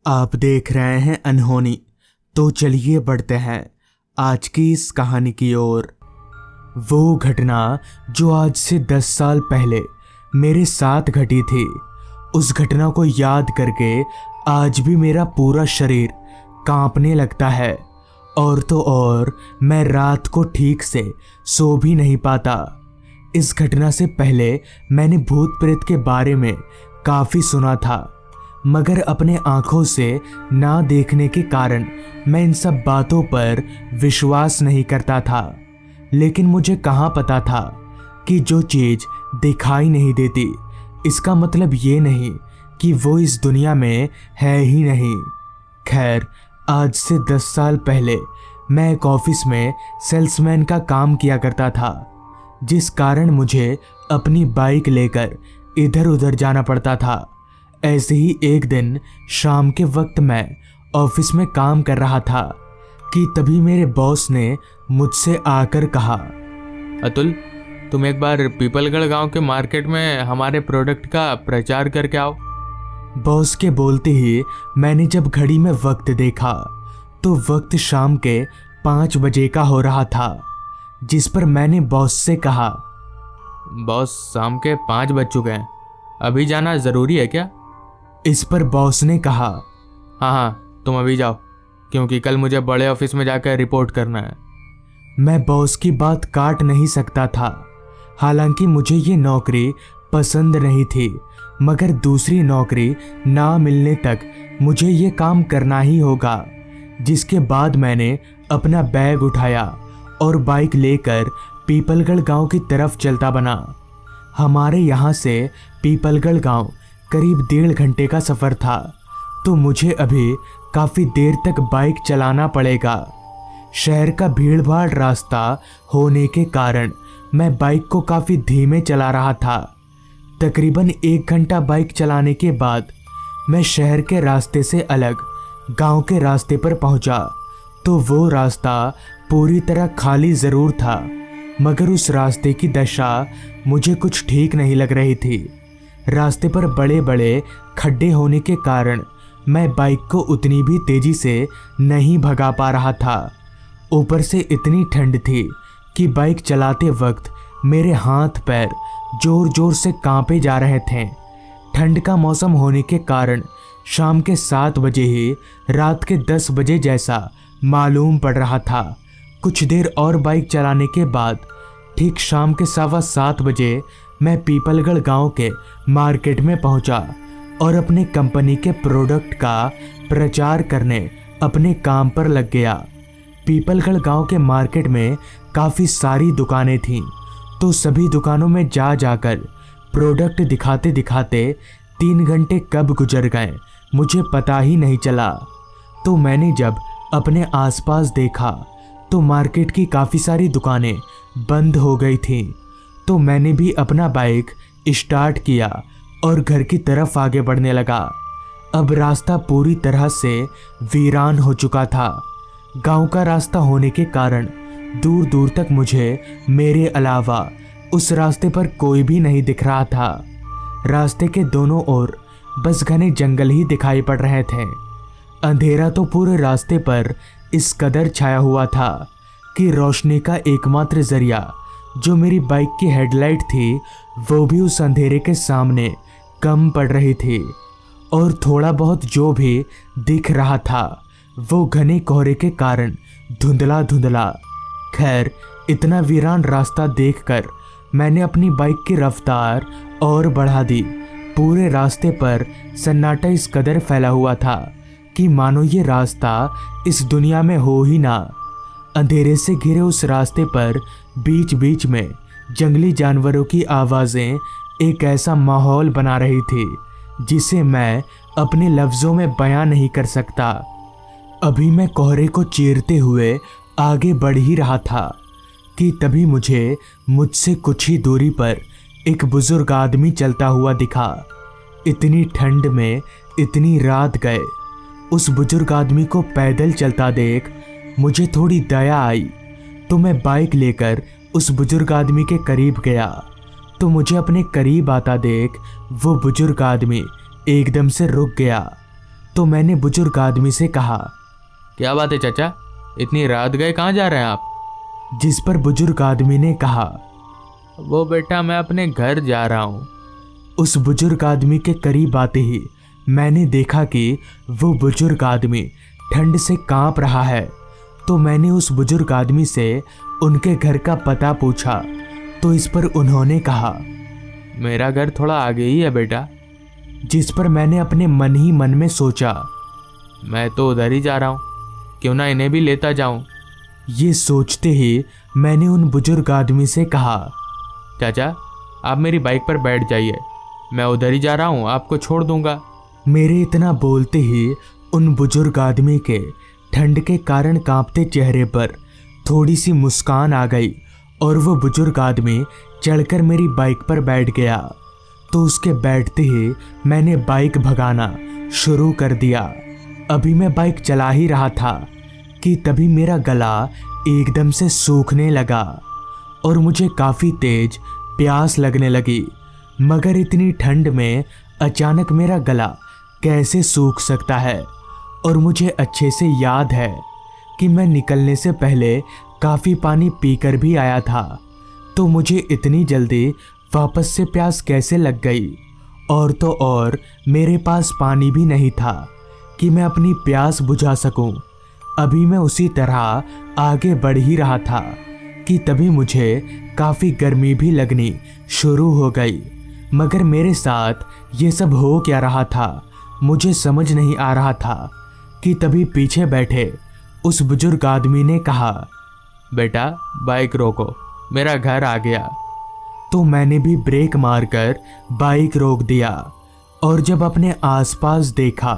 आप देख रहे हैं अनहोनी। तो चलिए बढ़ते हैं आज की इस कहानी की ओर। वो घटना जो आज से 10 साल पहले मेरे साथ घटी थी, उस घटना को याद करके आज भी मेरा पूरा शरीर कांपने लगता है। और तो और मैं रात को ठीक से सो भी नहीं पाता। इस घटना से पहले मैंने भूत प्रेत के बारे में काफ़ी सुना था, मगर अपने आंखों से ना देखने के कारण मैं इन सब बातों पर विश्वास नहीं करता था। लेकिन मुझे कहाँ पता था कि जो चीज़ दिखाई नहीं देती, इसका मतलब ये नहीं कि वो इस दुनिया में है ही नहीं। खैर, आज से 10 साल पहले मैं एक ऑफिस में सेल्समैन का काम किया करता था, जिस कारण मुझे अपनी बाइक लेकर इधर उधर जाना पड़ता था। ऐसे ही एक दिन शाम के वक्त मैं ऑफिस में काम कर रहा था कि तभी मेरे बॉस ने मुझसे आकर कहा, अतुल, तुम एक बार पीपलगढ़ गांव के मार्केट में हमारे प्रोडक्ट का प्रचार करके आओ। बॉस के बोलते ही मैंने जब घड़ी में वक्त देखा तो वक्त शाम के 5 बजे का हो रहा था, जिस पर मैंने बॉस से कहा, बॉस, शाम के 5 बज चुके हैं, अभी जाना ज़रूरी है क्या? इस पर बॉस ने कहा, हाँ, तुम अभी जाओ, क्योंकि कल मुझे बड़े ऑफिस में जाकर रिपोर्ट करना है। मैं बॉस की बात काट नहीं सकता था। हालांकि मुझे ये नौकरी पसंद नहीं थी, मगर दूसरी नौकरी ना मिलने तक मुझे ये काम करना ही होगा। जिसके बाद मैंने अपना बैग उठाया और बाइक लेकर पीपलगढ़ गांव की तरफ चलता बना। हमारे यहाँ से पीपलगढ़ गांव करीब 1.5 घंटे का सफ़र था, तो मुझे अभी काफ़ी देर तक बाइक चलाना पड़ेगा। शहर का भीड़-भाड़ रास्ता होने के कारण मैं बाइक को काफ़ी धीमे चला रहा था। तकरीबन 1 घंटा बाइक चलाने के बाद मैं शहर के रास्ते से अलग गांव के रास्ते पर पहुंचा, तो वो रास्ता पूरी तरह खाली ज़रूर था, मगर उस रास्ते की दशा मुझे कुछ ठीक नहीं लग रही थी। रास्ते पर बड़े बड़े खड्डे होने के कारण मैं बाइक को उतनी भी तेज़ी से नहीं भगा पा रहा था। ऊपर से इतनी ठंड थी कि बाइक चलाते वक्त मेरे हाथ पैर जोर जोर से कांपे जा रहे थे। ठंड का मौसम होने के कारण शाम के 7 बजे ही रात के 10 बजे जैसा मालूम पड़ रहा था। कुछ देर और बाइक चलाने के बाद ठीक शाम के 7:15 बजे मैं पीपलगढ़ गांव के मार्केट में पहुंचा और अपने कंपनी के प्रोडक्ट का प्रचार करने अपने काम पर लग गया। पीपलगढ़ गांव के मार्केट में काफ़ी सारी दुकानें थीं, तो सभी दुकानों में जा जाकर प्रोडक्ट दिखाते दिखाते 3 घंटे कब गुजर गए मुझे पता ही नहीं चला। तो मैंने जब अपने आसपास देखा तो मार्केट की काफ़ी सारी दुकानें बंद हो गई थीं, तो मैंने भी अपना बाइक स्टार्ट किया और घर की तरफ आगे बढ़ने लगा। अब रास्ता पूरी तरह से वीरान हो चुका था। गांव का रास्ता होने के कारण दूर दूर तक मुझे मेरे अलावा उस रास्ते पर कोई भी नहीं दिख रहा था। रास्ते के दोनों ओर बस घने जंगल ही दिखाई पड़ रहे थे। अंधेरा तो पूरे रास्ते पर इस कदर छाया हुआ था कि रोशनी का एकमात्र जरिया जो मेरी बाइक की हेडलाइट थी, वो भी उस अंधेरे के सामने कम पड़ रही थी, और थोड़ा बहुत जो भी दिख रहा था वो घने कोहरे के कारण धुंधला धुंधला। खैर, इतना वीरान रास्ता देखकर मैंने अपनी बाइक की रफ्तार और बढ़ा दी। पूरे रास्ते पर सन्नाटा इस कदर फैला हुआ था कि मानो ये रास्ता इस दुनिया में हो ही ना। अंधेरे से घिरे उस रास्ते पर बीच बीच में जंगली जानवरों की आवाज़ें एक ऐसा माहौल बना रही थी जिसे मैं अपने लफ्ज़ों में बयां नहीं कर सकता। अभी मैं कोहरे को चीरते हुए आगे बढ़ ही रहा था कि तभी मुझसे कुछ ही दूरी पर एक बुजुर्ग आदमी चलता हुआ दिखा। इतनी ठंड में इतनी रात गए उस बुजुर्ग आदमी को पैदल चलता देख मुझे थोड़ी दया आई, तो मैं बाइक लेकर उस बुजुर्ग आदमी के करीब गया। तो मुझे अपने करीब आता देख वो बुजुर्ग आदमी एकदम से रुक गया तो मैंने बुजुर्ग आदमी से कहा, क्या बात है चाचा, इतनी रात गए कहाँ जा रहे हैं आप? जिस पर बुजुर्ग आदमी ने कहा, वो बेटा मैं अपने घर जा रहा हूँ। उस बुजुर्ग आदमी के करीब आते ही मैंने देखा कि वो बुजुर्ग आदमी ठंड से कांप रहा है। तो मैंने उस बुजुर्ग आदमी से उनके घर का पता पूछा, तो इस पर उन्होंने कहा, मेरा घर थोड़ा आगे ही है बेटा। जिस पर मैंने अपने मन ही मन में सोचा, मैं तो उधर ही जा रहा हूँ, क्यों ना इन्हें भी लेता जाऊँ। ये सोचते ही मैंने उन बुजुर्ग आदमी से कहा, चाचा आप मेरी बाइक पर बैठ जाइए, मैं उधर ही जा रहा हूँ, आपको छोड़ दूंगा। मेरे इतना बोलते ही उन बुजुर्ग आदमी के ठंड के कारण कांपते चेहरे पर थोड़ी सी मुस्कान आ गई और वो बुजुर्ग आदमी चढ़कर मेरी बाइक पर बैठ गया। तो उसके बैठते ही मैंने बाइक भगाना शुरू कर दिया। अभी मैं बाइक चला ही रहा था कि तभी मेरा गला एकदम से सूखने लगा और मुझे काफ़ी तेज प्यास लगने लगी। मगर इतनी ठंड में अचानक मेरा गला कैसे सूख सकता है? और मुझे अच्छे से याद है कि मैं निकलने से पहले काफ़ी पानी पीकर भी आया था। तो मुझे इतनी जल्दी वापस से प्यास कैसे लग गई? और तो और मेरे पास पानी भी नहीं था कि मैं अपनी प्यास बुझा सकूं। अभी मैं उसी तरह आगे बढ़ ही रहा था कि तभी मुझे काफ़ी गर्मी भी लगनी शुरू हो गई। मगर मेरे साथ ये सब हो क्या रहा था मुझे समझ नहीं आ रहा था कि तभी पीछे बैठे उस बुजुर्ग आदमी ने कहा, बेटा बाइक रोको, मेरा घर आ गया। तो मैंने भी ब्रेक मारकर बाइक रोक दिया और जब अपने आसपास देखा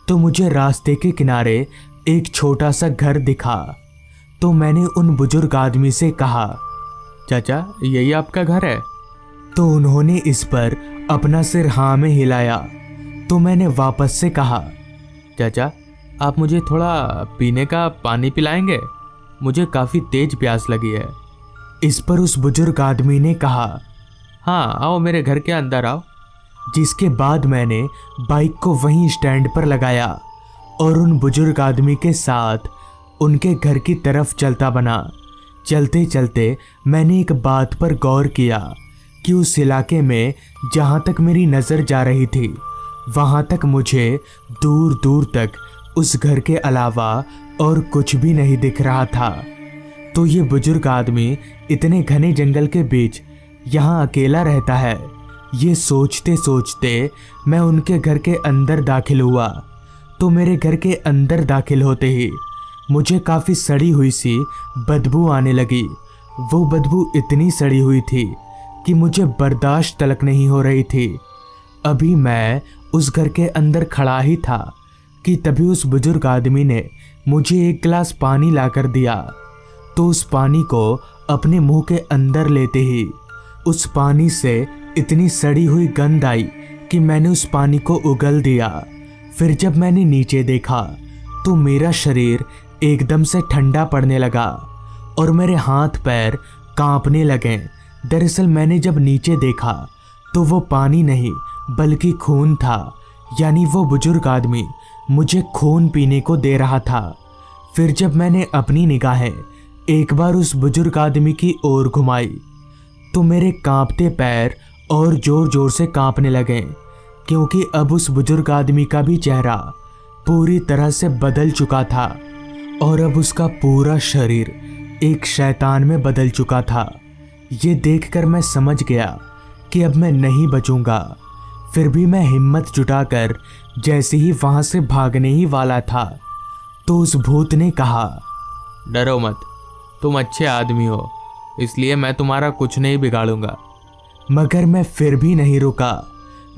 तो मुझे रास्ते के किनारे एक छोटा सा घर दिखा। तो मैंने उन बुजुर्ग आदमी से कहा, चाचा यही आपका घर है? तो उन्होंने इस पर अपना सिर हाँ में हिलाया। तो मैंने वापस से कहा, चाचा आप मुझे थोड़ा पीने का पानी पिलाएंगे, मुझे काफ़ी तेज प्यास लगी है। इस पर उस बुजुर्ग आदमी ने कहा, हाँ आओ मेरे घर के अंदर आओ। जिसके बाद मैंने बाइक को वहीं स्टैंड पर लगाया और उन बुजुर्ग आदमी के साथ उनके घर की तरफ चलता बना। चलते चलते मैंने एक बात पर गौर किया कि उस इलाके में जहाँ तक मेरी नज़र जा रही थी वहाँ तक मुझे दूर दूर तक उस घर के अलावा और कुछ भी नहीं दिख रहा था। तो ये बुजुर्ग आदमी इतने घने जंगल के बीच यहाँ अकेला रहता है, ये सोचते सोचते मैं उनके घर के अंदर दाखिल हुआ। तो मेरे घर के अंदर दाखिल होते ही मुझे काफ़ी सड़ी हुई सी बदबू आने लगी। वो बदबू इतनी सड़ी हुई थी कि मुझे बर्दाश्त तलक नहीं हो रही थी। अभी मैं उस घर के अंदर खड़ा ही था कि तभी उस बुजुर्ग आदमी ने मुझे एक गिलास पानी लाकर दिया। तो उस पानी को अपने मुंह के अंदर लेते ही उस पानी से इतनी सड़ी हुई गंध आई कि मैंने उस पानी को उगल दिया। फिर जब मैंने नीचे देखा तो मेरा शरीर एकदम से ठंडा पड़ने लगा और मेरे हाथ पैर कांपने लगे। दरअसल मैंने जब नीचे देखा तो वो पानी नहीं बल्कि खून था, यानी वो बुजुर्ग आदमी मुझे खून पीने को दे रहा था। फिर जब मैंने अपनी निगाहें एक बार उस बुजुर्ग आदमी की ओर घुमाई तो मेरे कांपते पैर और जोर जोर से कांपने लगे, क्योंकि अब उस बुजुर्ग आदमी का भी चेहरा पूरी तरह से बदल चुका था और अब उसका पूरा शरीर एक शैतान में बदल चुका था। ये देखकर मैं समझ गया कि अब मैं नहीं बचूंगा। फिर भी मैं हिम्मत जुटाकर जैसे ही वहां से भागने ही वाला था तो उस भूत ने कहा, डरो मत, तुम अच्छे आदमी हो, इसलिए मैं तुम्हारा कुछ नहीं बिगाड़ूंगा। मगर मैं फिर भी नहीं रुका।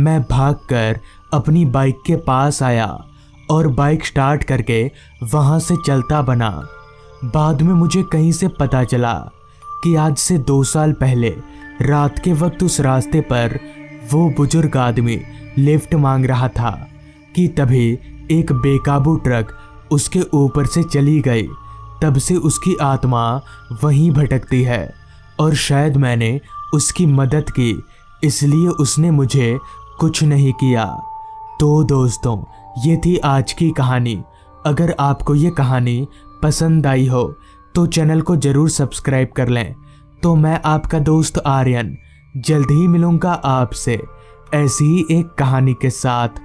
मैं भागकर अपनी बाइक के पास आया और बाइक स्टार्ट करके वहां से चलता बना। बाद में मुझे कहीं से पता चला कि आज से 2 साल पहले रात के वक्त उस रास्ते पर वो बुजुर्ग आदमी लिफ्ट मांग रहा था कि तभी एक बेकाबू ट्रक उसके ऊपर से चली गई। तब से उसकी आत्मा वहीं भटकती है और शायद मैंने उसकी मदद की, इसलिए उसने मुझे कुछ नहीं किया। तो दोस्तों, ये थी आज की कहानी। अगर आपको ये कहानी पसंद आई हो तो चैनल को ज़रूर सब्सक्राइब कर लें। तो मैं आपका दोस्त आर्यन जल्द ही मिलूंगा आपसे ऐसी ही एक कहानी के साथ।